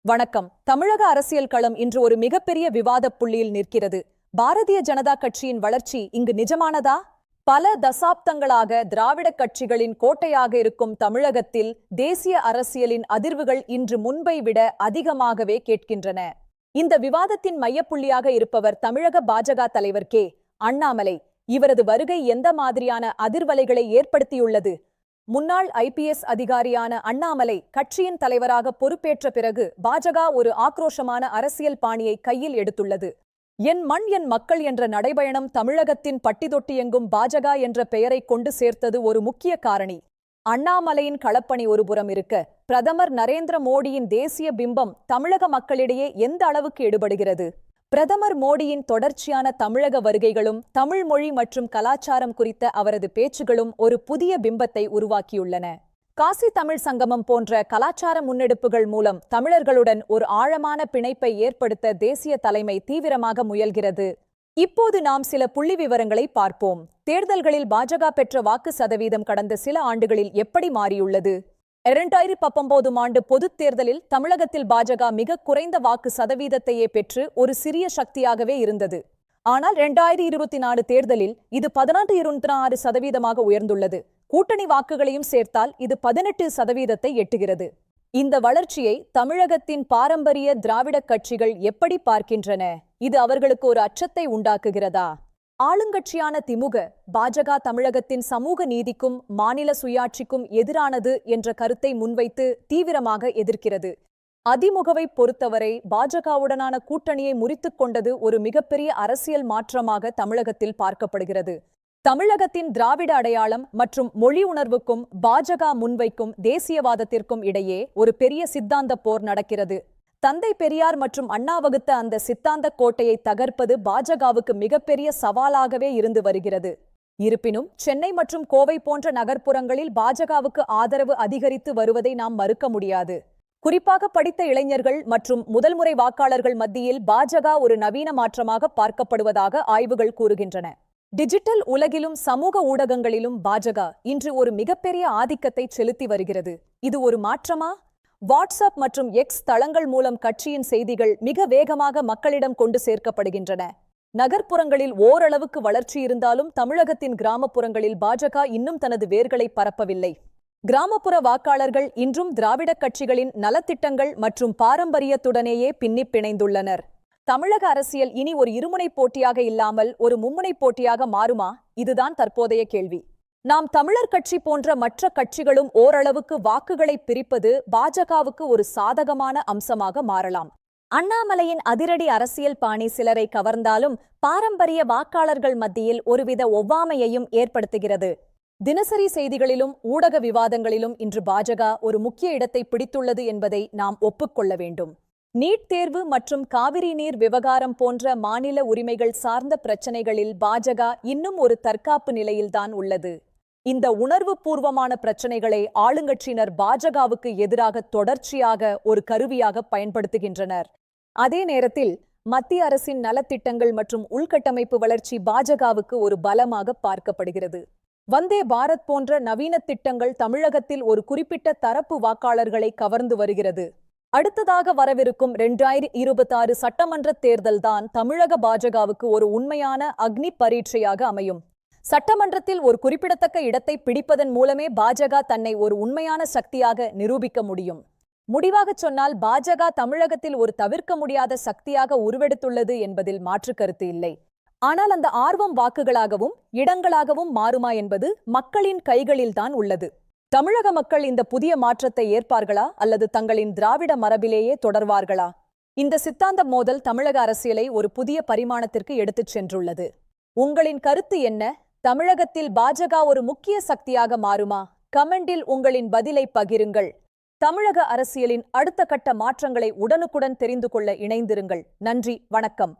வணக்கம். தமிழக அரசியல் களம் இன்று ஒரு மிகப்பெரிய விவாதப் புள்ளியில் நிற்கிறது. பாரதிய ஜனதா கட்சியின் வளர்ச்சி இங்கு நிஜமானதா? பல தசாப்தங்களாக திராவிட கட்சிகளின் கோட்டையாக இருக்கும் தமிழகத்தில் தேசிய அரசியலின் அதிர்வுகள் இன்று முன்பை விட அதிகமாகவே கேட்கின்றன. இந்த விவாதத்தின் மையப்புள்ளியாக இருப்பவர் தமிழக பாஜக தலைவர் அண்ணாமலை. இவரது வருகை எந்த மாதிரியான அதிர்வலைகளை ஏற்படுத்தியுள்ளது? முன்னாள் IPS அதிகாரியான அண்ணாமலை கட்சியின் தலைவராக பொறுப்பேற்ற பிறகு பாஜக ஒரு ஆக்ரோஷமான அரசியல் பாணியை கையில் எடுத்துள்ளது. என் மண் என் மக்கள் என்ற நடைபயணம் தமிழகத்தின் பட்டிதொட்டி எங்கும் பாஜக என்ற பெயரை கொண்டு சேர்த்தது ஒரு முக்கிய காரணி. அண்ணாமலையின் களப்பணி ஒருபுறம் இருக்க, பிரதமர் நரேந்திர மோடியின் தேசிய பிம்பம் தமிழக மக்களிடையே எந்த அளவுக்கு எடுபடுகிறது? பிரதமர் மோடியின் தொடர்ச்சியான தமிழக வருகைகளும் தமிழ் மொழி மற்றும் கலாச்சாரம் குறித்த அவரது பேச்சுகளும் ஒரு புதிய பிம்பத்தை உருவாக்கியுள்ளன. காசி தமிழ் சங்கமம் போன்ற கலாச்சார முன்னெடுப்புகள் மூலம் தமிழர்களுடன் ஒரு ஆழமான பிணைப்பை ஏற்படுத்த தேசிய தலைமை தீவிரமாக முயல்கிறது. இப்போது நாம் சில புள்ளி விவரங்களை பார்ப்போம். தேர்தல்களில் பாஜக பெற்ற வாக்கு சதவீதம் கடந்த சில ஆண்டுகளில் எப்படி மாறியுள்ளது? 2019 ஆண்டு பொதுத் தேர்தலில் தமிழகத்தில் பாஜக மிக குறைந்த வாக்கு சதவீதத்தையே பெற்று ஒரு சிறிய சக்தியாகவே இருந்தது. ஆனால் 2024 தேர்தலில் இது 16-26% உயர்ந்துள்ளது. கூட்டணி வாக்குகளையும் சேர்த்தால் இது 18% எட்டுகிறது. இந்த வளர்ச்சியை தமிழகத்தின் பாரம்பரிய திராவிட கட்சிகள் எப்படி பார்க்கின்றன? இது அவர்களுக்கு ஒரு அச்சத்தை உண்டாக்குகிறதா? ஆளுங்கட்சியான திமுக, பாஜக தமிழகத்தின் சமூக நீதிக்கும் மாநில சுயாட்சிக்கும் எதிரானது என்ற கருத்தை முன்வைத்து தீவிரமாக எதிர்க்கிறது. அதிமுகவை பொறுத்தவரை பாஜகவுடனான கூட்டணியை முறித்துக் கொண்டது ஒரு மிகப்பெரிய அரசியல் மாற்றமாக தமிழகத்தில் பார்க்கப்படுகிறது. தமிழகத்தின் திராவிட அடையாளம் மற்றும் மொழி உணர்வுக்கும் பாஜக முன்வைக்கும் தேசியவாதத்திற்கும் இடையே ஒரு பெரிய சித்தாந்த போர் நடக்கிறது. தந்தை பெரியார் மற்றும் அண்ணா வகுத்த அந்த சித்தாந்த கோட்டையை தகர்ப்பது பாஜகவுக்கு மிகப்பெரிய சவாலாகவே இருந்து வருகிறது. இருப்பினும் சென்னை மற்றும் கோவை போன்ற நகர்ப்புறங்களில் பாஜகவுக்கு ஆதரவு அதிகரித்து வருவதை நாம் மறுக்க முடியாது. குறிப்பாக படித்த இளைஞர்கள் மற்றும் முதல்முறை வாக்காளர்கள் மத்தியில் பாஜக ஒரு நவீன மாற்றமாக பார்க்கப்படுவதாக ஆய்வுகள் கூறுகின்றன. டிஜிட்டல் உலகிலும் சமூக ஊடகங்களிலும் பாஜக இன்று ஒரு மிகப்பெரிய ஆதிக்கத்தை செலுத்தி வருகிறது. இது ஒரு மாற்றமா? வாட்ஸ்அப் மற்றும் எக்ஸ் தளங்கள் மூலம் கட்சியின் செய்திகள் மிக வேகமாக மக்களிடம் கொண்டு சேர்க்கப்படுகின்றன. நகர்ப்புறங்களில் ஓரளவுக்கு வளர்ச்சி இருந்தாலும் தமிழகத்தின் கிராமப்புறங்களில் பாஜக இன்னும் தனது வேர்களை பரப்பவில்லை. கிராமப்புற வாக்காளர்கள் இன்றும் திராவிட கட்சிகளின் நலத்திட்டங்கள் மற்றும் பாரம்பரியத்துடனேயே பின்னிப் பிணைந்துள்ளனர். தமிழக அரசியல் இனி ஒரு இருமுனை போட்டியாக இல்லாமல் ஒரு மும்முனை போட்டியாக மாறுமா? இதுதான் தற்போதைய கேள்வி. நாம் தமிழர் கட்சி போன்ற மற்ற கட்சிகளும் ஓரளவுக்கு வாக்குகளை பிரிப்பது பாஜகவுக்கு ஒரு சாதகமான அம்சமாக மாறலாம். அண்ணாமலையின் அதிரடி அரசியல் பாணி சிலரை கவர்ந்தாலும் பாரம்பரிய வாக்காளர்கள் மத்தியில் ஒருவித ஒவ்வாமையையும் ஏற்படுத்துகிறது. தினசரி செய்திகளிலும் ஊடக விவாதங்களிலும் இன்று பாஜக ஒரு முக்கிய இடத்தை பிடித்துள்ளது என்பதை நாம் ஒப்புக்கொள்ள வேண்டும். நீட் தேர்வு மற்றும் காவிரி நீர் விவகாரம் போன்ற மாநில உரிமைகள் சார்ந்த பிரச்சினைகளில் பாஜக இன்னும் ஒரு தற்காப்பு நிலையில்தான் உள்ளது. இந்த உணர்வு பூர்வமான பிரச்சனைகளை ஆளுங்கட்சியினர் பாஜகவுக்கு எதிராக தொடர்ச்சியாக ஒரு கருவியாக பயன்படுத்துகின்றனர். அதே நேரத்தில் மத்திய அரசின் நலத்திட்டங்கள் மற்றும் உள்கட்டமைப்பு வளர்ச்சி பாஜகவுக்கு ஒரு பலமாக பார்க்கப்படுகிறது. வந்தே பாரத் போன்ற நவீன திட்டங்கள் தமிழகத்தில் ஒரு குறிப்பிட்ட தரப்பு வாக்காளர்களை கவர்ந்து வருகிறது. அடுத்ததாக வரவிருக்கும் 2026 சட்டமன்ற தேர்தல்தான் தமிழக பாஜகவுக்கு ஒரு உண்மையான அக்னி பரீட்சையாக அமையும். சட்டமன்றத்தில் ஒரு குறிப்பிடத்தக்க இடத்தை பிடிப்பதன் மூலமே பாஜக தன்னை ஒரு உண்மையான சக்தியாக நிரூபிக்க முடியும். முடிவாக சொன்னால் பாஜக தமிழகத்தில் ஒரு தவிர்க்க முடியாத சக்தியாக உருவெடுத்துள்ளது என்பதில் மாற்று கருத்து இல்லை. ஆனால் அந்த ஆர்வம் வாக்குகளாகவும் இடங்களாகவும் மாறுமா என்பது மக்களின் கைகளில்தான் உள்ளது. தமிழக மக்கள் இந்த புதிய மாற்றத்தை ஏற்பார்களா அல்லது தங்களின் திராவிட மரபிலேயே தொடர்வார்களா? இந்த சித்தாந்த மோதல் தமிழக அரசியலை ஒரு புதிய பரிமாணத்திற்கு எடுத்துச் சென்றுள்ளது. உங்களின் கருத்து என்ன? தமிழகத்தில் பாஜக ஒரு முக்கிய சக்தியாக மாறுமா? கமெண்டில் உங்களின் பதிலை பகிருங்கள். தமிழக அரசியலின் அடுத்த கட்ட மாற்றங்களை உடனுக்குடன் தெரிந்து கொள்ள இணைந்திருங்கள். நன்றி, வணக்கம்.